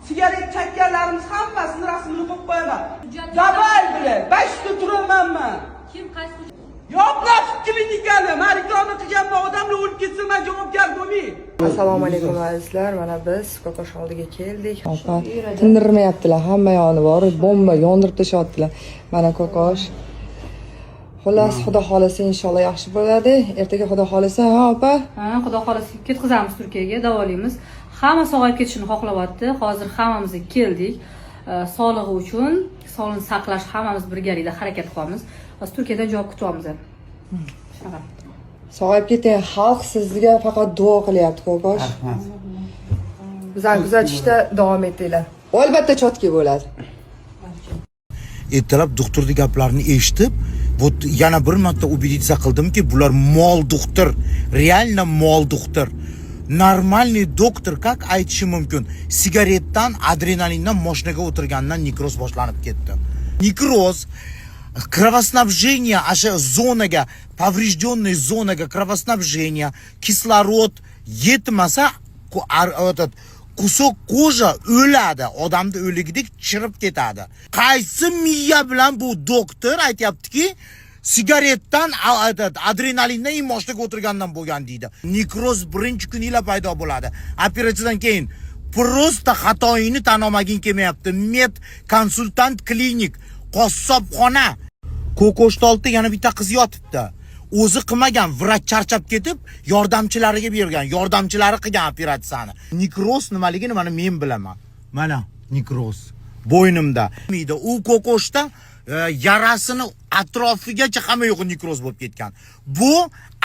Sigaret chekkanlarimiz hammasini rasmini qo'yib qo'yaman. Davay bilan 5 kun turamanman. Kim qaysi Yo'qlash klinikani, marikoni qilgan odamlar o'lib ketsa men javobgar bo'lmayman. Assalomu alaykum azizlar, mana biz Kokosh oldiga keldik. Opa, tindirmayaptilar, hamma yog'ini bor, bomba yondirib tashyaptilar. Mana Kokosh. Xullas, Xudo xolasa inshaalloh yaxshi bo'ladi. Ertaga Xudo xolasa, ha opa? Ha, Xudo xolasa ketkazamiz Turkiyaga, davolaymiz. Hamma sog'ayib ketishini xohlayapti. Hozir hammamiz keldik. Sog'lig'i uchun sog'liqni saqlash hammamiz birgalikda harakat qilamiz. Biz Turkiyadan javob kutyapmiz. Shunaqa. Sog'ayib keting, xalq sizga faqat duo qilyapti, Kokosh. Bizani kuzatishda davom etinglar. Albatta chotki bo'ladi. Ertalab doktorning gaplarini eshitib, bu yana bir marta убедиться qildimki, bular mol doktor, реально mol doktor. Normalniy doktor как aytishi mumkin? Sigaretdan, adrenalindan mashinaga o'tirgandan nekroz boshlanib ketdi. Nekroz кровоснабжение, аж zonaga, поврежденной zonaga кровоснабжение, кислород yetmasa, этот кусок кожа o'ladi, odamni o'ligidek chirib ketadi. Qaysi miya bilan bu doktor aytayaptiki, sigaretdan, adrenalindan mashinaga o'tirgandan bo'lgan deydi. Nekroz birinchi kunila paydo bo'ladi. Operatsiyadan keyin просто xatoyini tan olmagin kelmayapti. Med konsultant klinik, qassobxona. Kokoshni oldida yana bitta qiz yotibdi. O'zi qilmagan, vrach charchab ketib, yordamchilariga bergan. Yordamchilari qilgan operatsiyani. Nekroz nimaligini mana men bilaman. Mana nekroz bo'ynimda. U Kokoshda yarasini atrofigacha hamma yo'q nekroz bo'lib ketgan. Bu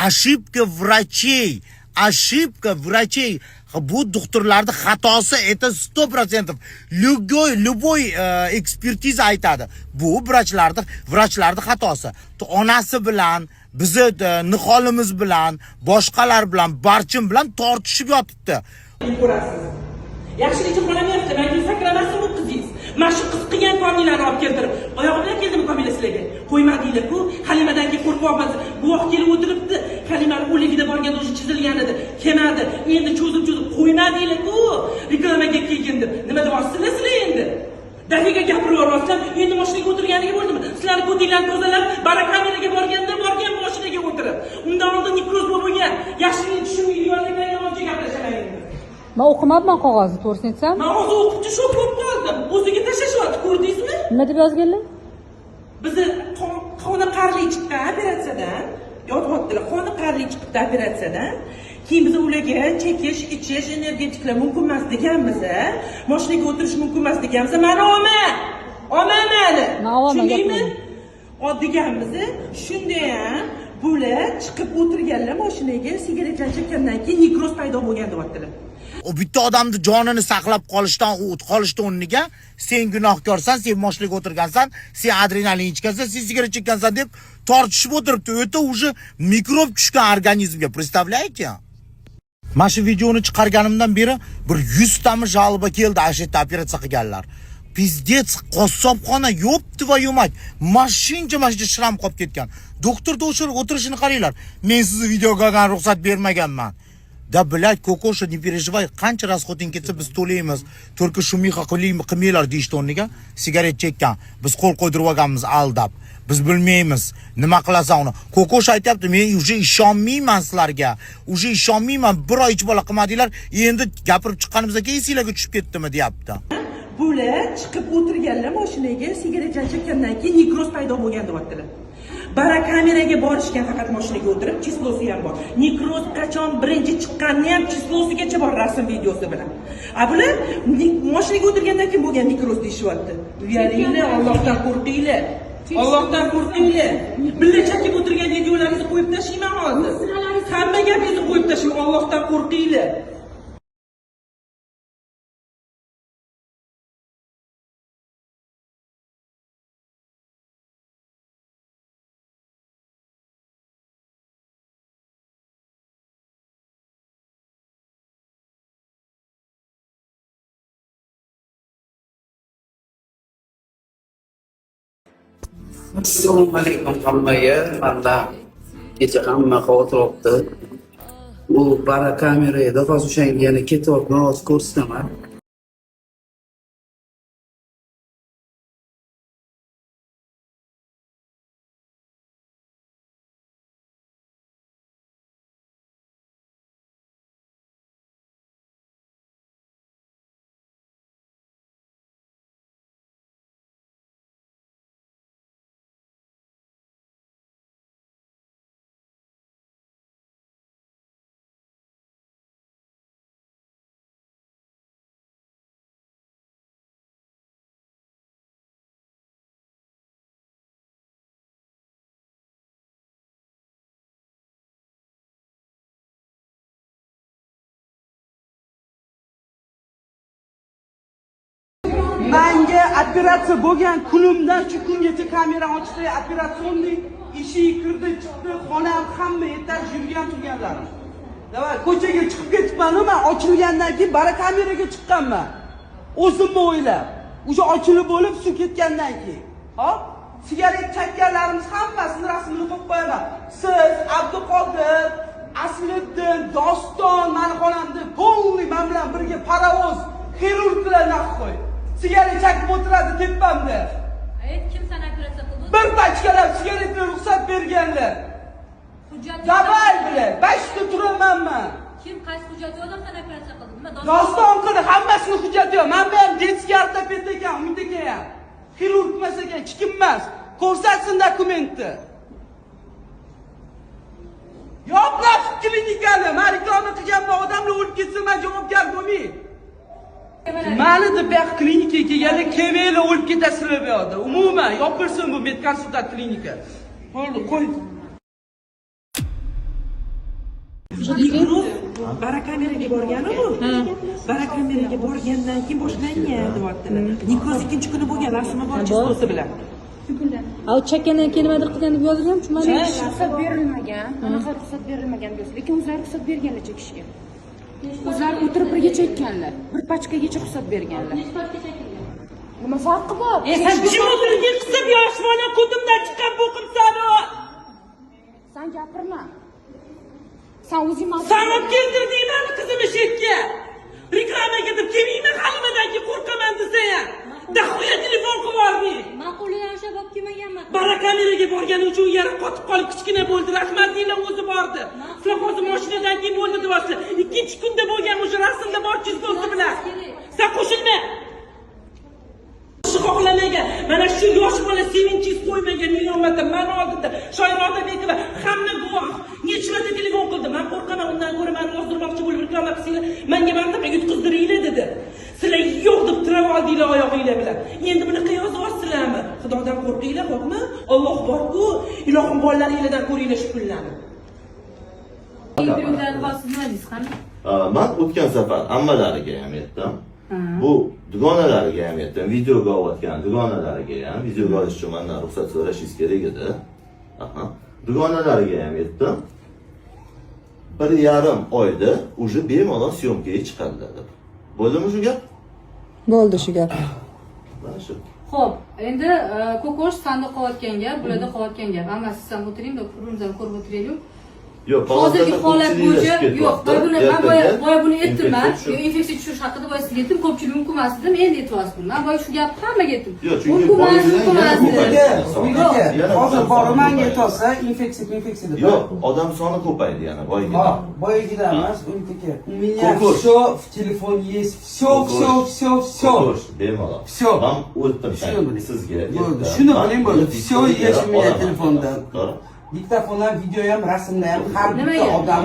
ошибка врачей. Ошибка врачей. Bu doktorlarning xatosi, это 100%. Любой ekspertiza aytadi. Bu vrachlarning xatosi. Onasi bilan, bizi niholimiz bilan, boshqalar bilan, barchim bilan tortishib yotibdi. Ko'rasiz. Yaxshilikcha qolamayapti. Men sakramasam bu qizingiz. Mana shu qiz qilgan komilani olib keltirib, oyog'i bilan keldimi komila sizlarga? Qo'ymadinglar-ku, Halimadan keyin qo'rqyapmiz. Guvoh kelib o'tiribdi. Halimani o'ligida borganda o'sha chizilgan edi. Kelmadi. Endi cho'zib qo'ymadinglar-ku. Reklamaga kelgin deb. Nima deyapsizlar sizlar endi? Daqiqa gapirib yubormasdan, endi mashinaga o'tirganiga bo'ldimi? Sizlarni ko'tinglarni tozalab, barakameraga borgan mashinaga o'tirib. Undan oldin nekroz bo'lgan. Yaxshilik tushunmaydi, yondagilar yomoncha gaplashaman endi. Men o'qimayapman qog'ozni, to'g'risini aytsam. Men hozir o'qib shok bo'lib qoldim. O'ziga tashlashyapti, ko'rdingizmi? Nima deb yozganlar? Bizni qoni qarli chiqqan operatsiyadan, yotyaptilar, qoni qarli chiqibdi operatsiyadan. Keyin biz ularga chekish, ichish, energetiklar mumkin emas deganmiz, mashinaga o'tirish mumkin emas deganmiz. Mana omani. Tushundingmi? Deganmiz, shunda ham bular chiqib o'tirganlar mashinaga, sigaretlar chekkandan keyin nekroz paydo bo'lgan deyaptilar. O bitta odamni jonini saqlab qolishdan o'rniga sen gunohkorsan, sen mashinaga o'tirgansan, sen adrenalin ichgansan, sen sigaret chekkansan deb tortishib o'tiribdi. O'ta уже mikrob tushgan organizmga, представляете? Mana shu videoni chiqarganimdan beri bir 100 tami жалоба keldi ashetta operatsiya qilganlar. Pizdets, qassobxona yo'pti va yo'mak. Mashincha shram qolib ketgan. Doktorda o'tirishini qaranglar. Men sizni videoga ruxsat bermaganman. Da блядь, Kokosha, не переживай, qancha расходing ketsa biz to'laymiz. Turki shumixa qilmanglar deyishdi o'rniga. Sigaret chekkan. Biz qo'l qo'ydirib olganmiz aldab. Biz bilmaymiz. Nima qilasan uni? Kokosha aytayapti, men уже ishonmayman sizlarga. Уже ishonmayman. Bir oy ichib bola qilmadinglar. Endi gapirib chiqqanimizda keyin sizlarga tushib ketdimi, deyapti. Bular chiqib o'tirganlar mashinaga, sigaretlar chekkandan keyin nekroz paydo bo'lgan deyaptilar. Barakameraga borishgan faqat mashinaga o'tirib, chislosi ham bor. Nekroz qachon birinchi chiqqanini ham chislosigacha bor rasm videosi bilan. Bular mashinaga o'tirgandan keyin bo'lgan nekroz deyishyapti. Uyalinglar, Allohdan qo'rqinglar. Allohdan qo'rqinglar. Billa chakib o'tirgan videolaringizni qo'yib tashlayman hozir. Hamma gapingizni qo'yib tashlang, Allohdan qo'rqinglar. Assalomu alaykum hammaga. Manda kecha hamma xavotir. Bu barakamera edi. Hozir o'shanga yana ketyapman, hozir ko'rsataman. Menga operatsiya bo'lgan kunimdan shu kungacha kamera ochdi, operatsiyonning eshigi kirdi, chiqdi, xonam hamma etaj yurgan turganlarim. Davay ko'chaga chiqib ketibman, men ochilgandan keyin bara kameraga chiqqanman. O'zimni o'ylab. O'sha ochilib bo'lib suv ketgandan keyin. Hop? Sigaret chekkanlarimiz hammasini rasmini qo'yib qo'yaman. Siz, Abduqodir, Asliddin, Doston, meni xonamda polni men bilan birga parovoz, xirurglar naqd qo'y. Sigaret chekib o'tiradi tepamda. Kim sana operatsiya qildi? Bir pachkalab sigaretga ruxsat berganlar. Hujjat Davay bilan 5 ta turamanman. kim qaysi hujjat yozib sana operatsiya qildi? Nima Doston qildi, hammasini hujjati yo'q. Men ham detskiy ortoped ekan, umid ekan. Xirurg emas ekan, hech kim emas. Ko'rsatsin dokumentni. Yo'q, klinikani, men reklama qilganman, odamlar o'lib ketsa men javobgar bo'lmayman. Mani deb klinikaga kelganlar kevela o'lib ketasizlar bu yerda. Umuman yopilsin bu medkonsultant klinika. Bo'ldi, qo'y. Barakameraga borgani-ku. Barakameraga borgandan keyin boshlangan deyaptilar. Nikoh ikkinchi kuni bo'lgan, rasmi bor chistosi bilan. A u chekkandan keyin nimadir qilgan deb yozilgan, tushunmadim. Ruxsat berilmagan, anaqa ruxsat berilmagan bo'lsa, lekin o'zlari ruxsat berganlar chekishga. O'zlari o'tirib birga chekkanlar, bir pachkagacha ruxsat berganlar. Nima farqi bor? Sen kim o'zingga qisib yoshmona qudimdan chiqqan bu qimsani? Sen gapirma. Sen o'zing Sen olib keltirding meni qizimni shekka. Reklamaga deb kelmayman, Halimadan keyin qo'rqaman desa ham. Dahoya telefon qilib yubording. Ma'qullanishga olib kelmaganman. Barakameraga borgani uchun yara qotib qolib kichkina bo'ldi. Rahmatlilar o'zi bordi. Sizlar hozir mashinadan keyin bo'ldi deyapsiz. Ikkinchi kunda bo'lgan o'sha rasmda bor chizgosi bilan. Sen qo'shilma. Xohlamagan, mana shu yosh bola sevinchingiz qo'ymagan million marta meni oldimda Shoira Otabekova hamma guvoh. Necha marta telefon qildi. Men qo'rqaman, undan ko'ra meni ozdirmoqchi bo'lib reklama qilsanglar, menga martaba yutqizdiringlar dedi. Sizlar yo'q deb turib oldinglar oyog'inglar bilan. Endi bunaqa yozyapsizlarmi? Xudodan qo'rqinglar, xo'pmi? Alloh bor-ku, ilohim bolalaringlardan ko'ringlar shu kunlarni. Intervyudan hozir nima deysiz qani? Men o'tgan safar ammalariga ham aytdim. Bu dugonalariga ham aytdim. Videoga olayotgan dugonalariga ham videoga olish uchun mendan ruxsat so'rashingiz kerak edi. Dugonalariga ham aytdim. 1,5 oyda уже bemalol syomkaga chiqadilar deb. Bo'ldimi shu gap? Bo'ldi shu gap. Mana shu. Xo'p, endi ko'kosh sanda qolayotgan gap, bularda qolayotgan gap. Hammasi siz ham o'tiring, birimizni ko'rib o'tiraylik. Yo'q, hozirgi holat bo'yicha yo'q, boya buni aytdim-man. Infeksiya tushish haqida boya sizga aytdim, ko'pchilik mumkin emas dedim, endi aytyapsiz. Men boya shu gapni hammaga aytdim. Mumkin emas. Hozir bormanga aytsa, infeksiya deb. Yo'q, odam soni ko'paydi yana boygidan. Boyagidan emas, uniki. У меня всё в телефоне есть. Всё. Bemalol. Всё. Men o'tdim sizga. Shuni biling bo'ldi. Всё есть у меня telefonda. Diktafondan, video ham, rasmlar ham har bitta odam